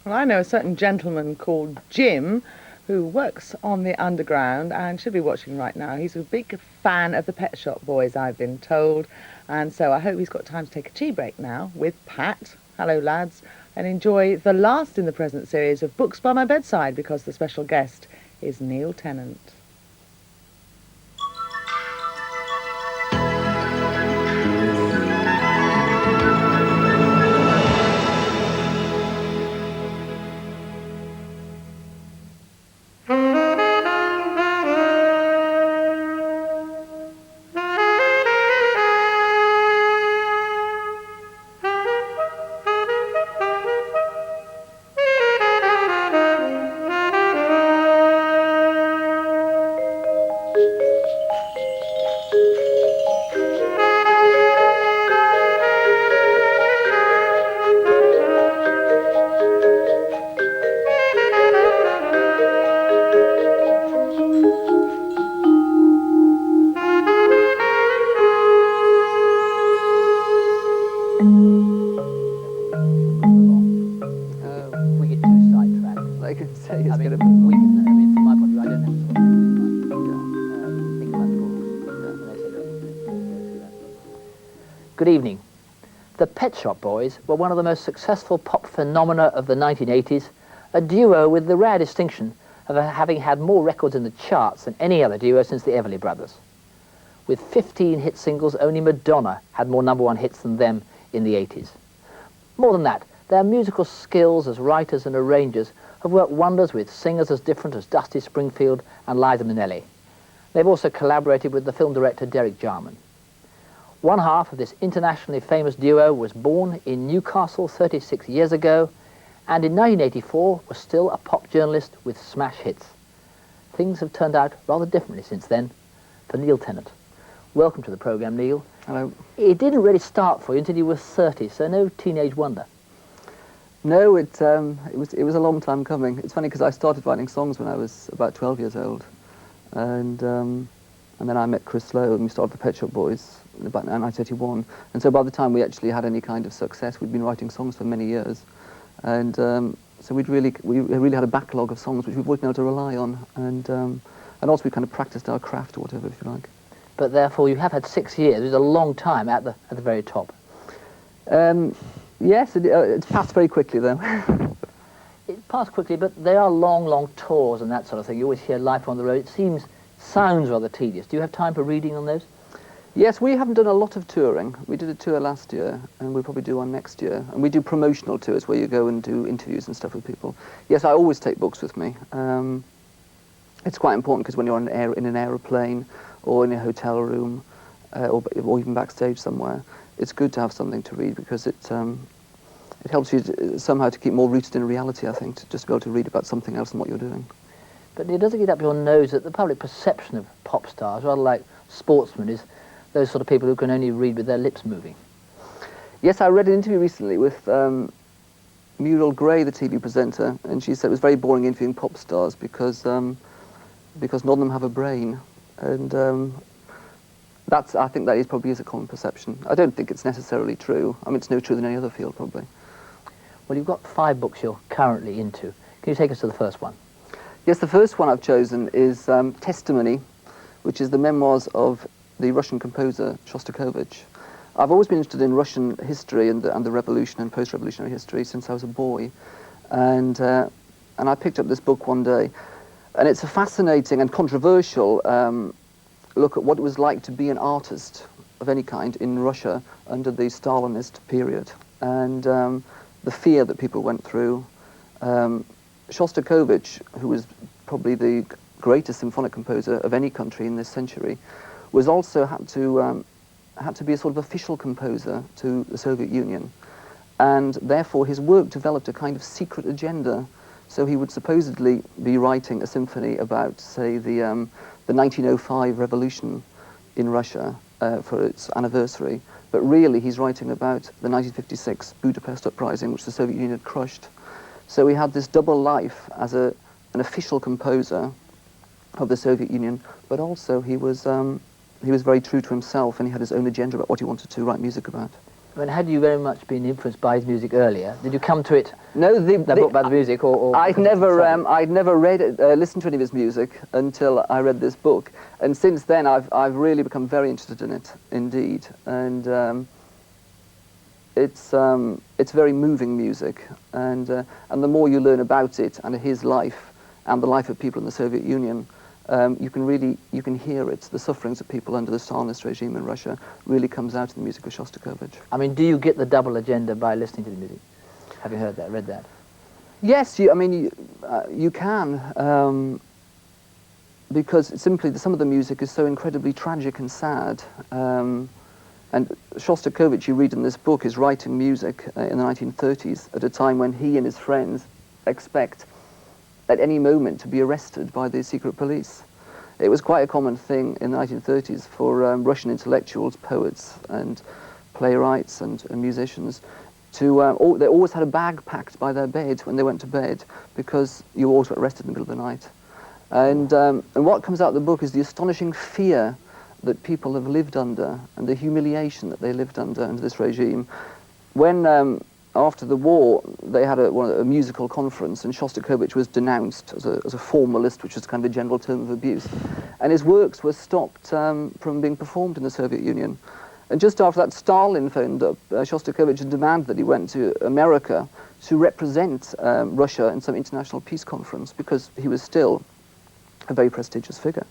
Well, I know a certain gentleman called Jim who works on the underground and should be watching right now. He's a big fan of the Pet Shop Boys, I've been told. And so I hope he's got time to take a tea break now with Pat. Hello, lads. And enjoy the last in the present series of Books by My Bedside because the special guest is Neil Tennant. Good evening. The Pet Shop Boys were one of the most successful pop phenomena of the 1980s, a duo with the rare distinction of having had more records in the charts than any other duo since the Everly Brothers. With 15 hit singles, only Madonna had more #1 hits than them in the 80s. More than that, their musical skills as writers and arrangers have worked wonders with singers as different as Dusty Springfield and Liza Minnelli. They've also collaborated with the film director Derek Jarman. One half of this internationally famous duo was born in Newcastle 36 years ago, and in 1984 was still a pop journalist with smash hits. Things have turned out rather differently since then for Neil Tennant. Welcome to the programme, Neil. Hello. It didn't really start for you until you were 30, so no teenage wonder. No, it was a long time coming. It's funny because I started writing songs when I was about 12 years old, and then I met Chris Lowe and we started the Pet Shop Boys in about 1981. And so by the time we actually had any kind of success, we'd been writing songs for many years, and so we really had a backlog of songs which we've always been able to rely on, and also we kind of practiced our craft or whatever, if you like. But therefore, you have had 6 years. It was a long time at the very top. Yes, it's passed very quickly, though. It passed quickly, but they are long, long tours and that sort of thing. You always hear Life on the Road. It sounds rather tedious. Do you have time for reading on those? Yes, we haven't done a lot of touring. We did a tour last year, and we'll probably do one next year. And we do promotional tours where you go and do interviews and stuff with people. Yes, I always take books with me. It's quite important because when you're in an aeroplane or in a hotel room or even backstage somewhere, it's good to have something to read because it helps you somehow to keep more rooted in reality, I think, to just be able to read about something else than what you're doing. But it doesn't get up your nose that the public perception of pop stars, rather like sportsmen, is those sort of people who can only read with their lips moving. Yes, I read an interview recently with Muriel Gray, the TV presenter, and she said it was very boring interviewing pop stars because none of them have a brain, and I think that probably is a common perception. I don't think it's necessarily true. I mean, it's no truer than any other field, probably. Well, you've got 5 books you're currently into. Can you take us to the first one? Yes, the first one I've chosen is Testimony, which is the memoirs of the Russian composer Shostakovich. I've always been interested in Russian history and the revolution and post-revolutionary history since I was a boy, and I picked up this book one day, and it's a fascinating and controversial look at what it was like to be an artist of any kind in Russia under the Stalinist period, and the fear that people went through. Shostakovich, who was probably the greatest symphonic composer of any country in this century, was also had to be a sort of official composer to the Soviet Union, and therefore his work developed a kind of secret agenda. So he would supposedly be writing a symphony about, say, the 1905 revolution in Russia for its anniversary, but really he's writing about the 1956 Budapest uprising, which the Soviet Union had crushed. So he had this double life as an official composer of the Soviet Union, but also he was very true to himself, and he had his own agenda about what he wanted to write music about. I mean, had you very much been influenced by his music earlier? Did you come to it, No, the book about the music, or I'd never listened to any of his music until I read this book, and since then I've really become very interested in it, indeed, and it's very moving music, and the more you learn about it and his life and the life of people in the Soviet Union, you can hear it. The sufferings of people under the Stalinist regime in Russia really comes out in the music of Shostakovich. I mean, do you get the double agenda by listening to the music? Have you heard that, read that? Yes, you can, because simply some of the music is so incredibly tragic and sad. And Shostakovich, you read in this book, is writing music in the 1930s at a time when he and his friends expect at any moment to be arrested by the secret police. It was quite a common thing in the 1930s for Russian intellectuals, poets and playwrights and musicians to, they always had a bag packed by their bed when they went to bed, because you always got arrested in the middle of the night. And what comes out of the book is the astonishing fear that people have lived under and the humiliation that they lived under this regime. When, after the war, they had a musical conference, and Shostakovich was denounced as a formalist, which was kind of a general term of abuse. And his works were stopped from being performed in the Soviet Union. And just after that, Stalin phoned up Shostakovich and demanded that he went to America to represent Russia in some international peace conference, because he was still a very prestigious figure.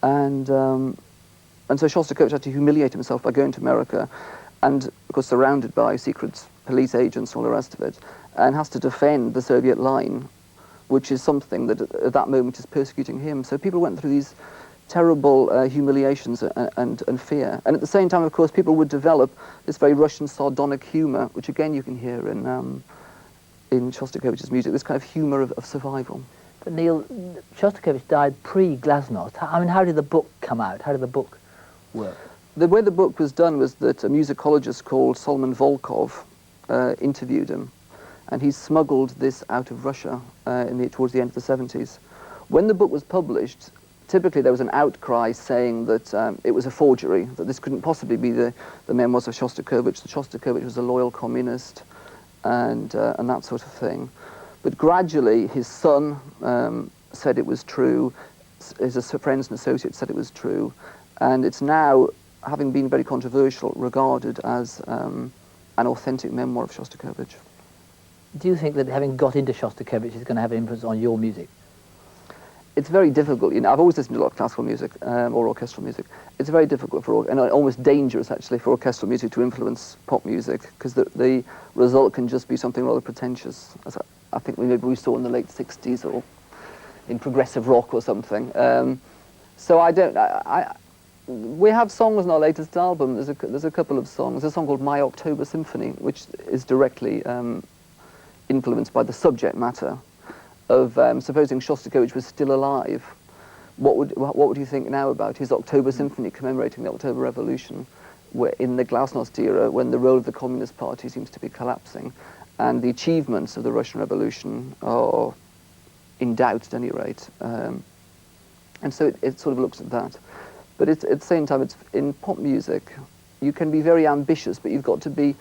And so Shostakovich had to humiliate himself by going to America, and of course surrounded by secret police agents and all the rest of it, and has to defend the Soviet line, which is something that at that moment is persecuting him. So people went through these terrible humiliations and fear. And at the same time, of course, people would develop this very Russian sardonic humor, which again you can hear in Shostakovich's music, this kind of humor of survival. But Neil, Shostakovich died pre-Glasnost. I mean, how did the book come out? How did the book work? The way the book was done was that a musicologist called Solomon Volkov interviewed him, and he smuggled this out of Russia towards the end of the 70s. When the book was published, typically there was an outcry saying that it was a forgery, that this couldn't possibly be the memoirs of Shostakovich, that Shostakovich was a loyal communist, and that sort of thing. But gradually his son said it was true, his friends and associates said it was true, and it's now, having been very controversial, regarded as an authentic memoir of Shostakovich. Do you think that having got into Shostakovich is going to have an influence on your music? It's very difficult. I've always listened to a lot of classical music or orchestral music. It's very difficult and almost dangerous actually for orchestral music to influence pop music, because the result can just be something rather pretentious, as I think maybe we saw in the late 60s or in progressive rock or something. So we have songs on our latest album. There's a couple of songs. There's a song called My October Symphony, which is directly influenced by the subject matter of supposing Shostakovich was still alive. What would you think now about his October Symphony commemorating the October Revolution, where in the Glasnost era, when the role of the Communist Party seems to be collapsing, and the achievements of the Russian Revolution are in doubt at any rate. And so it sort of looks at that. But at the same time, it's in pop music, you can be very ambitious, but you've got to be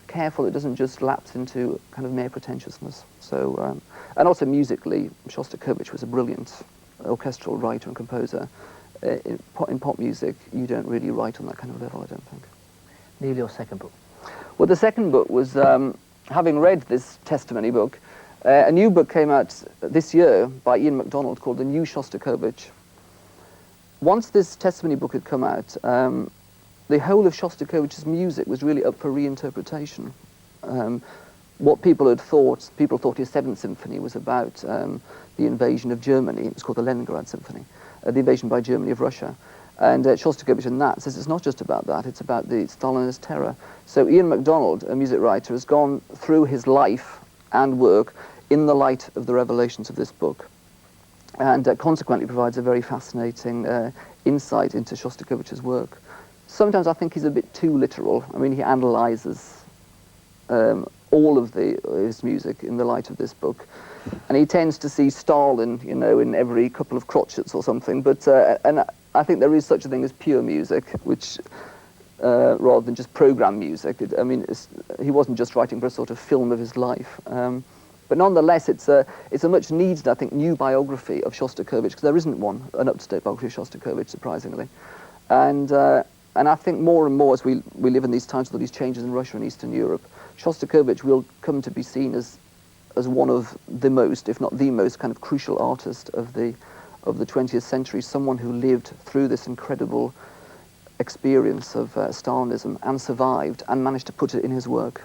careful it doesn't just lapse into kind of mere pretentiousness. So, and also musically, Shostakovich was a brilliant orchestral writer and composer. In pop music, you don't really write on that kind of level, I don't think. Neil, your second book. Well, the second book was, having read this testimony book, a new book came out this year by Ian MacDonald called The New Shostakovich. Once this testimony book had come out, the whole of Shostakovich's music was really up for reinterpretation. What people thought his Seventh Symphony was about the invasion of Germany. It was called the Leningrad Symphony, the invasion by Germany of Russia. And Shostakovich in that says it's not just about that, it's about the Stalinist terror. So Ian MacDonald, a music writer, has gone through his life and work in the light of the revelations of this book, and consequently provides a very fascinating insight into Shostakovich's work. Sometimes I think he's a bit too literal. I mean, he analyzes all of his music in the light of this book, and he tends to see Stalin, in every couple of crotchets or something. But and I think there is such a thing as pure music, which rather than just program music. I mean, he wasn't just writing for a sort of film of his life. But nonetheless, it's a much needed, I think, new biography of Shostakovich, because there isn't one, an up-to-date biography of Shostakovich, surprisingly. And I think more and more as we live in these times with all these changes in Russia and Eastern Europe, Shostakovich will come to be seen as one of the most, if not the most, kind of crucial artist of the 20th century, someone who lived through this incredible experience of Stalinism and survived and managed to put it in his work.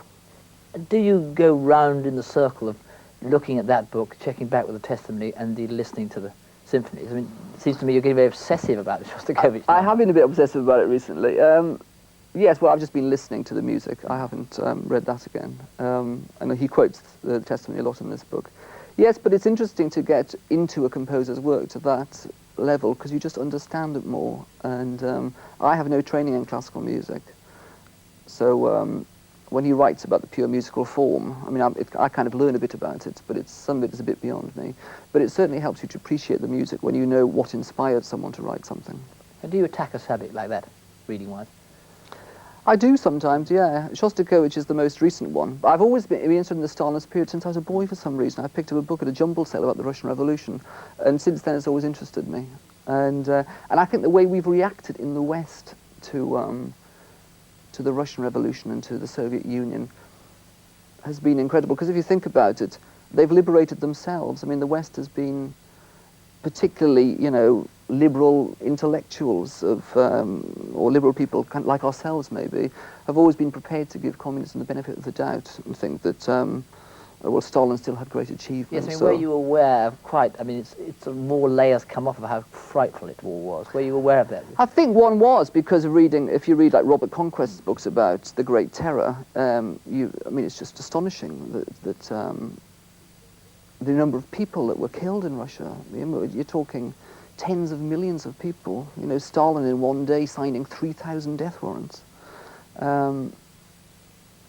Do you go round in the circle of looking at that book, checking back with the testimony, and indeed listening to the symphonies? I mean, it seems to me you're getting very obsessive about Shostakovich. I have been a bit obsessive about it recently. Yes, well, I've just been listening to the music. I haven't read that again. And he quotes the testimony a lot in this book. Yes, but it's interesting to get into a composer's work to that level, because you just understand it more. And I have no training in classical music. So when he writes about the pure musical form, I mean, I kind of learn a bit about it, but some of it is a bit beyond me. But it certainly helps you to appreciate the music when you know what inspired someone to write something. And do you attack a subject like that, reading-wise? I do sometimes, yeah. Shostakovich is the most recent one. But I've always been interested in the Stalinist period since I was a boy for some reason. I picked up a book at a jumble sale about the Russian Revolution, and since then it's always interested me. And I think the way we've reacted in the West to the Russian Revolution and to the Soviet Union has been incredible, because if you think about it, they've liberated themselves. I mean, the West has been particularly, you know, liberal intellectuals or liberal people kind of like ourselves maybe, have always been prepared to give communism the benefit of the doubt and think that, well, Stalin still had great achievements. Yes, I mean, so. were you aware of quite, I mean, it's more layers come off of how frightful it all was. Were you aware of that? I think one was, because of reading, if you read like Robert Conquest's books about the Great Terror, I mean, it's just astonishing that the number of people that were killed in Russia. You're talking tens of millions of people. You know, Stalin in one day signing 3,000 death warrants.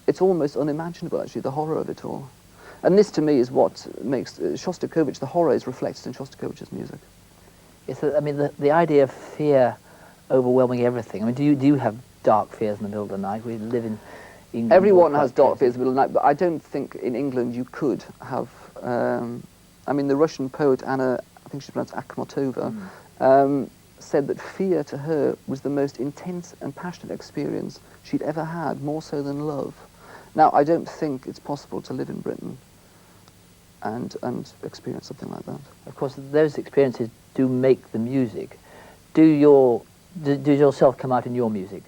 It's almost unimaginable, actually, the horror of it all. And this, to me, is what makes Shostakovich, the horror is reflected in Shostakovich's music. Yes, I mean, the idea of fear overwhelming everything. I mean, do you have dark fears in the middle of the night? We live in England. Everyone has dark fears in the middle of the night, but I don't think in England you could have... I mean, the Russian poet Anna, I think she's pronounced Akhmatova, said that fear to her was the most intense and passionate experience she'd ever had, more so than love. Now, I don't think it's possible to live in Britain and experience something like that. Of course, those experiences do make the music. Does yourself come out in your music?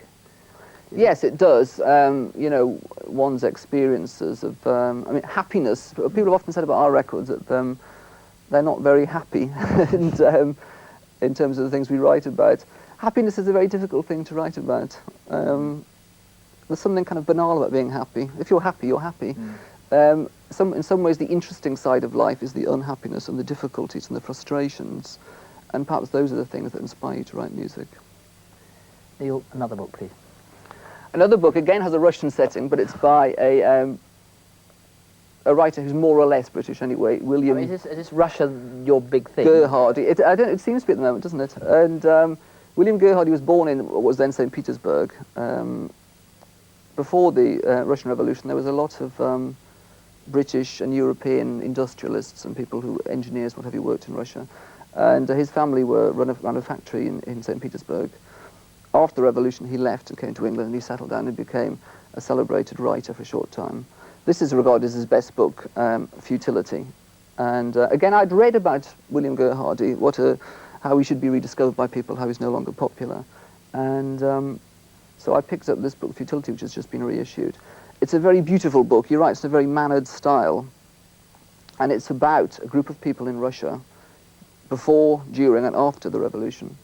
Yes, it does. You know, one's experiences of, I mean, happiness. People have often said about our records that they're not very happy and, in terms of the things we write about. Happiness is a very difficult thing to write about. There's something kind of banal about being happy. If you're happy, you're happy. In some ways, the interesting side of life is the unhappiness and the difficulties and the frustrations. And perhaps those are the things that inspire you to write music. Neil, another book, please. Another book, again, has a Russian setting, but it's by a writer who's more or less British anyway, William... I mean, is this Russia your big thing? Gerhardy. It seems to be at the moment, doesn't it? And William Gerhardy was born in what was then St. Petersburg. Before the Russian Revolution, there was a lot of British and European industrialists and people who, engineers, whatever, who worked in Russia. And his family ran a factory in St. Petersburg. After the revolution, he left and came to England, and he settled down and became a celebrated writer for a short time. This is regarded as his best book, Futility. And again, I'd read about William Gerhardy, how he should be rediscovered by people, how he's no longer popular. And so I picked up this book, Futility, which has just been reissued. It's a very beautiful book. He writes in a very mannered style. And it's about a group of people in Russia before, during, and after the revolution.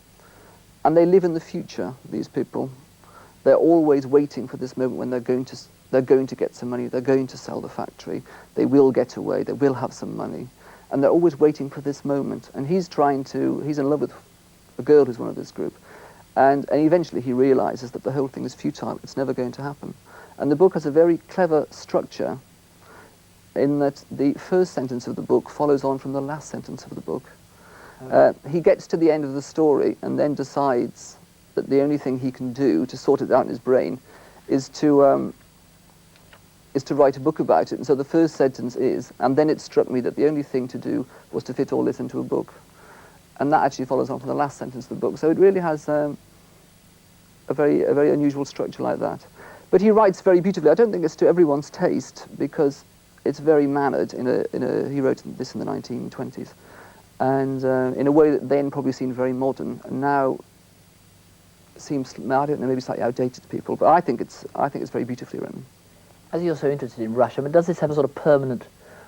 And they live in the future, these people. They're always waiting for this moment when they're going to get some money, they're going to sell the factory, they will get away, they will have some money. And they're always waiting for this moment. And he's in love with a girl who's one of this group. And eventually he realizes that the whole thing is futile, it's never going to happen. And the book has a very clever structure in that the first sentence of the book follows on from the last sentence of the book. He gets to the end of the story and then decides that the only thing he can do to sort it out in his brain is to write a book about it. And so the first sentence is, and then it struck me that the only thing to do was to fit all this into a book. And that actually follows on from the last sentence of the book. So it really has a very unusual structure like that. But he writes very beautifully. I don't think it's to everyone's taste, because it's very mannered. He wrote this in the 1920s, and in a way that then probably seemed very modern, and now seems, I don't know, maybe slightly outdated to people. But I think it's very beautifully written. As you're so interested in Russia, I mean, does this have a sort of permanent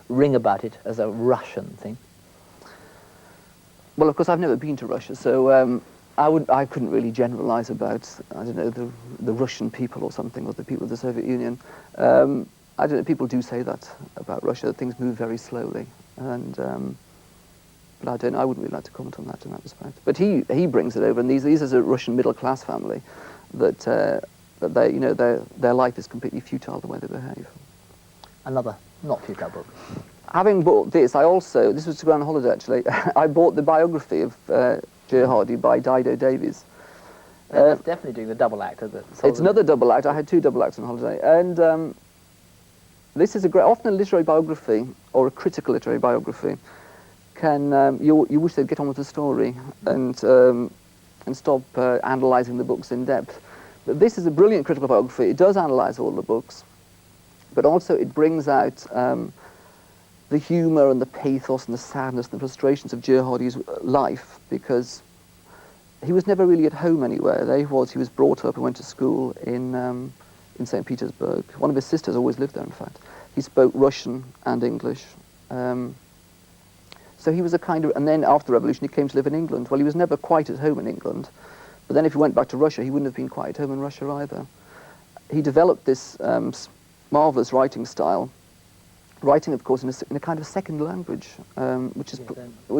ring about it as a Russian thing? Well, of course, I've never been to Russia, so I couldn't really generalize about, I don't know, the Russian people or something, or the people of the Soviet Union. I don't know, people do say that about Russia, that things move very slowly, and but I don't know, I wouldn't really like to comment on that in that respect. But he brings it over, and these is a Russian middle-class family that they, you know, their life is completely futile the way they behave. Another not futile book. Having bought this, this was to go on holiday actually, I bought the biography of J. Hardy by Dido Davies. That's definitely doing the double act, isn't it? It's another double act. I had 2 double acts on holiday. And this is often a literary biography, or a critical literary biography, can, you wish they'd get on with the story and stop analysing the books in depth. But this is a brilliant critical biography. It does analyse all the books, but also it brings out the humour and the pathos and the sadness and the frustrations of J. Hardy's life, because he was never really at home anywhere. There he was brought up and went to school in St. Petersburg. One of his sisters always lived there, in fact. He spoke Russian and English. So he was a kind of, and then after the revolution he came to live in England. Well, he was never quite at home in England, but then if he went back to Russia, he wouldn't have been quite at home in Russia either. He developed this marvellous writing style, writing, of course, in a kind of second language, which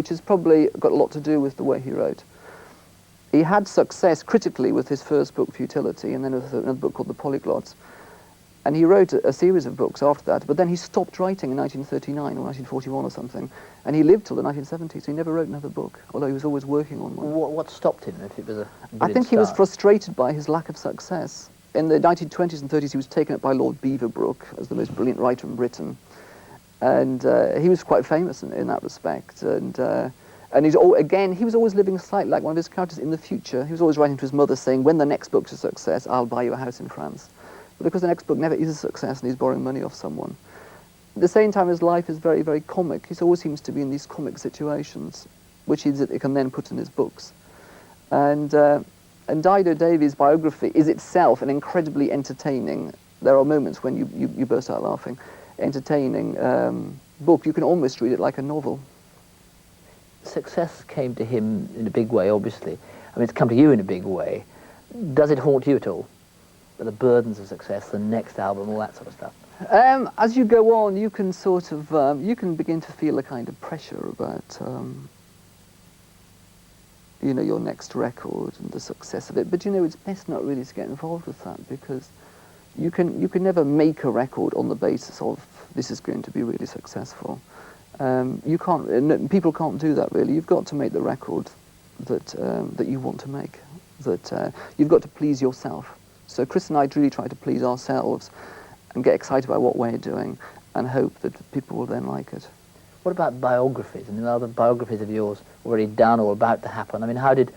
has probably got a lot to do with the way he wrote. He had success critically with his first book, Futility, and then with another book called The Polyglots. And he wrote a series of books after that, but then he stopped writing in 1939 or 1941 or something, and he lived till the 1970s, so he never wrote another book, although he was always working on one. What stopped him, if it was a I think he was frustrated by his lack of success. In the 1920s and 30s, he was taken up by Lord Beaverbrook as the most brilliant writer in Britain, and he was quite famous in that respect. And he was always living slightly like one of his characters in the future. He was always writing to his mother saying, when the next book's a success, I'll buy you a house in France. But because the next book never is a success and he's borrowing money off someone. At the same time, his life is very, very comic. He always seems to be in these comic situations, which he can then put in his books. And Dido Davies' biography is itself an incredibly entertaining, there are moments when you burst out laughing, entertaining book. You can almost read it like a novel. Success came to him in a big way, obviously. I mean, it's come to you in a big way. Does it haunt you at all? The burdens of success, the next album, all that sort of stuff? As you go on, you can sort of, you can begin to feel a kind of pressure about, you know, your next record and the success of it. But, you know, it's best not really to get involved with that, because you can never make a record on the basis of this is going to be really successful. You can't, people can't do that really. You've got to make the record that you want to make. You've got to please yourself. So Chris and I really try to please ourselves and get excited by what we're doing and hope that people will then like it. What about biographies? I mean, are the biographies of yours already done or about to happen? I mean, how did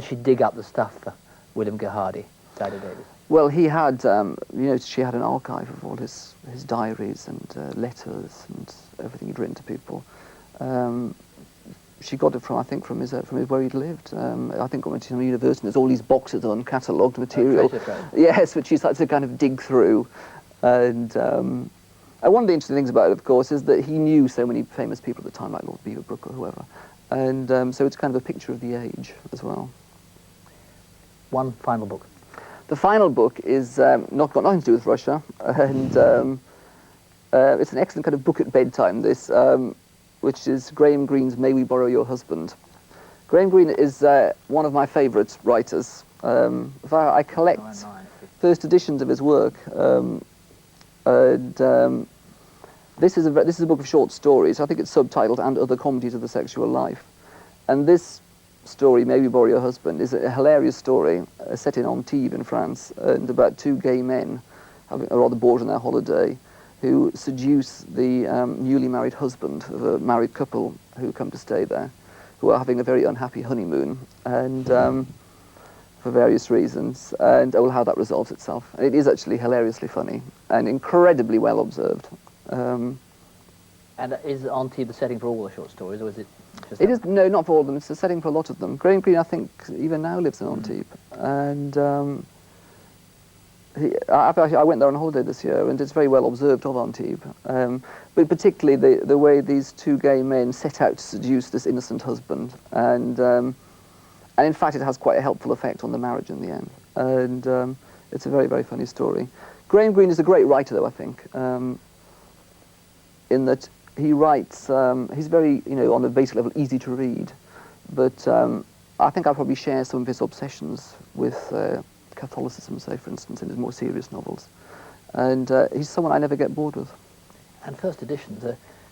she dig up the stuff for William Hardy, Dido Davies? Well, he had, you know, she had an archive of all his diaries and letters and everything he'd written to people. She got it from, I think, from where he'd lived. I think when went to university, there's all these boxes on catalogued material. Yes, which she started to kind of dig through. And one of the interesting things about it, of course, is that he knew so many famous people at the time, like Lord Beaverbrook or whoever. And so it's kind of a picture of the age as well. One final book. The final book is got nothing to do with Russia, and it's an excellent kind of book at bedtime, this, which is Graham Greene's May We Borrow Your Husband. Graham Greene is one of my favourite writers. I collect first editions of his work, and this is a book of short stories. I think it's subtitled And Other Comedies of the Sexual Life. And this story, Maybe Borrow Your Husband, is a hilarious story set in Antibes in France, and about two gay men are rather bored on their holiday who seduce the newly married husband of a married couple who come to stay there, who are having a very unhappy honeymoon, and for various reasons, and how that resolves itself. And it is actually hilariously funny and incredibly well observed. And is Antibes the setting for all the short stories, or is it just... It is, no, not for all of them, it's the setting for a lot of them. Graham Greene, I think, even now lives in Antibes, and I went there on holiday this year, and it's very well observed of Antibes. But particularly the way these two gay men set out to seduce this innocent husband, and in fact it has quite a helpful effect on the marriage in the end. And it's a very, very funny story. Graham Greene is a great writer, though, I think, in that he writes, he's very, on a basic level, easy to read, but I think I probably share some of his obsessions with Catholicism, say, for instance, in his more serious novels. And he's someone I never get bored with. And first editions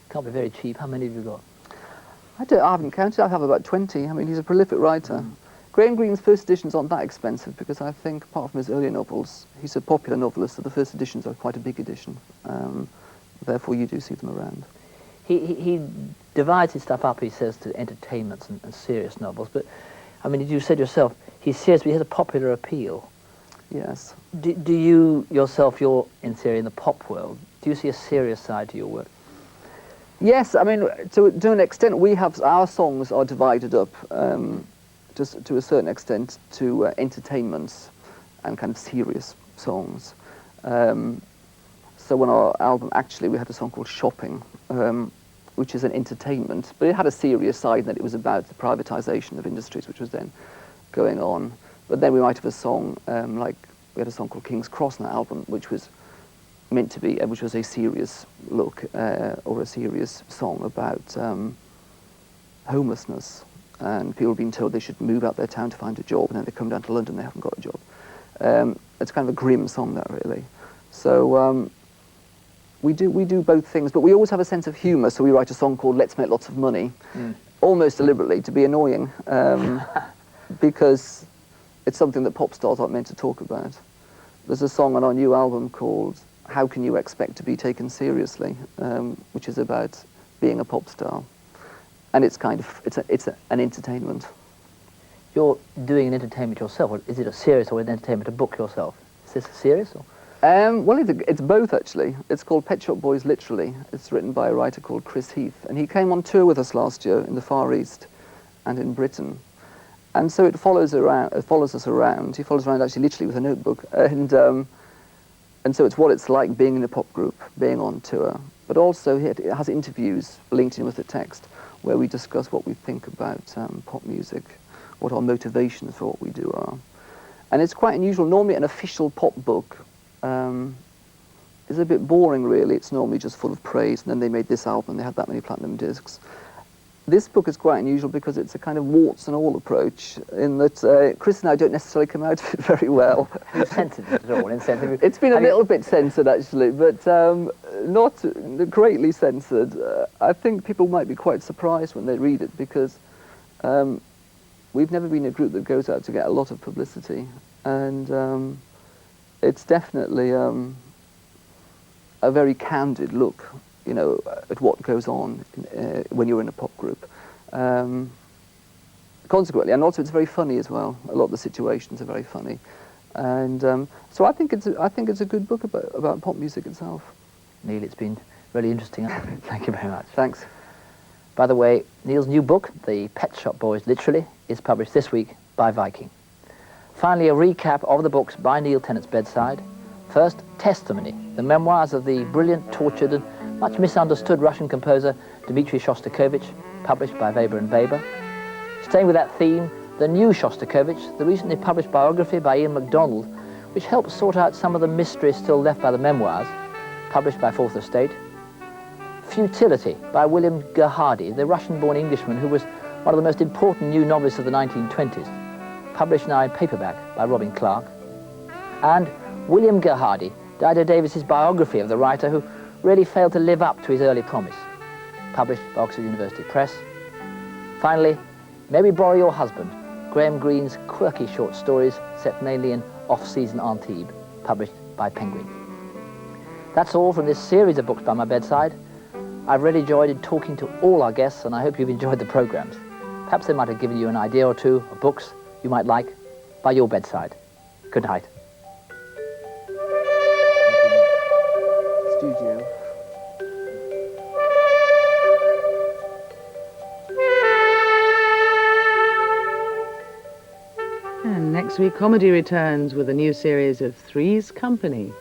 can't be very cheap. How many have you got? I haven't counted. I have about 20. I mean, he's a prolific writer. Graham Greene's first editions aren't that expensive because I think, apart from his earlier novels, he's a popular novelist, so the first editions are quite a big edition. Therefore, you do see them around. He divides his stuff up, he says, to entertainments and serious novels. But, I mean, as you said yourself, he's serious, but he has a popular appeal. Yes. Do you yourself, you're in theory in the pop world, do you see a serious side to your work? Yes, I mean, to an extent, our songs are divided up, just to a certain extent, to entertainments and kind of serious songs. So on our album, actually, we had a song called Shopping, which is an entertainment, but it had a serious side that it was about the privatization of industries, which was then going on. But then we might have a song, like we had a song called King's Cross on that album, which was meant to be, which was a serious look, or a serious song about homelessness, and people being told they should move out their town to find a job, and then they come down to London, they haven't got a job. It's kind of a grim song, that really. So we do both things, but we always have a sense of humour, so we write a song called Let's Make Lots of Money, almost deliberately, to be annoying, because it's something that pop stars aren't meant to talk about. There's a song on our new album called How Can You Expect to Be Taken Seriously, which is about being a pop star. And it's kind of, it's an entertainment. You're doing an entertainment yourself, or is it a serious or an entertainment, a book yourself? Is this a serious? Or? Well, it's both, actually. It's called Pet Shop Boys Literally. It's written by a writer called Chris Heath, and he came on tour with us last year in the Far East and in Britain. And so it follows us around. He follows around actually literally with a notebook, and so it's what it's like being in a pop group, being on tour. But also it has interviews linked in with the text where we discuss what we think about pop music, what our motivations for what we do are. And it's quite unusual. Normally an official pop book is a bit boring, really. It's normally just full of praise, and then they made this album, they had that many platinum discs. This book is quite unusual because it's a kind of warts and all approach, in that Chris and I don't necessarily come out of it very well. Have you censored it at all? It's been a little bit censored, actually, but not greatly censored. I think people might be quite surprised when they read it, because we've never been a group that goes out to get a lot of publicity, and it's definitely a very candid look, at what goes on when you're in a pop group. Consequently, and also it's very funny as well. A lot of the situations are very funny, and so I think it's a good book about pop music itself. Neil, it's been really interesting. Thank you very much. Thanks. By the way, Neil's new book, The Pet Shop Boys Literally, is published this week by Viking. Finally, a recap of the books by Neil Tennant's Bedside. First, Testimony, the memoirs of the brilliant, tortured and much misunderstood Russian composer Dmitri Shostakovich, published by Weber and Weber. Staying with that theme, the new Shostakovich, the recently published biography by Ian MacDonald, which helps sort out some of the mysteries still left by the memoirs, published by Fourth Estate. Futility by William Gerhardy, the Russian-born Englishman who was one of the most important new novelists of the 1920s, published now in paperback by Robin Clark. And William Gerhardy, Dido Davis's biography of the writer who really failed to live up to his early promise, published by Oxford University Press. Finally, May We Borrow Your Husband, Graham Greene's quirky short stories set mainly in off-season Antibes, published by Penguin. That's all from this series of books by my bedside. I've really enjoyed talking to all our guests, and I hope you've enjoyed the programmes. Perhaps they might have given you an idea or two of books you might like by your bedside. Good night. Studio. And next week, comedy returns with a new series of Three's Company.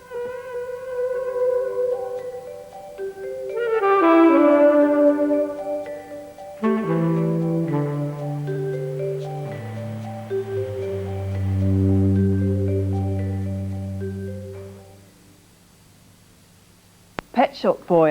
Pet Shop Boy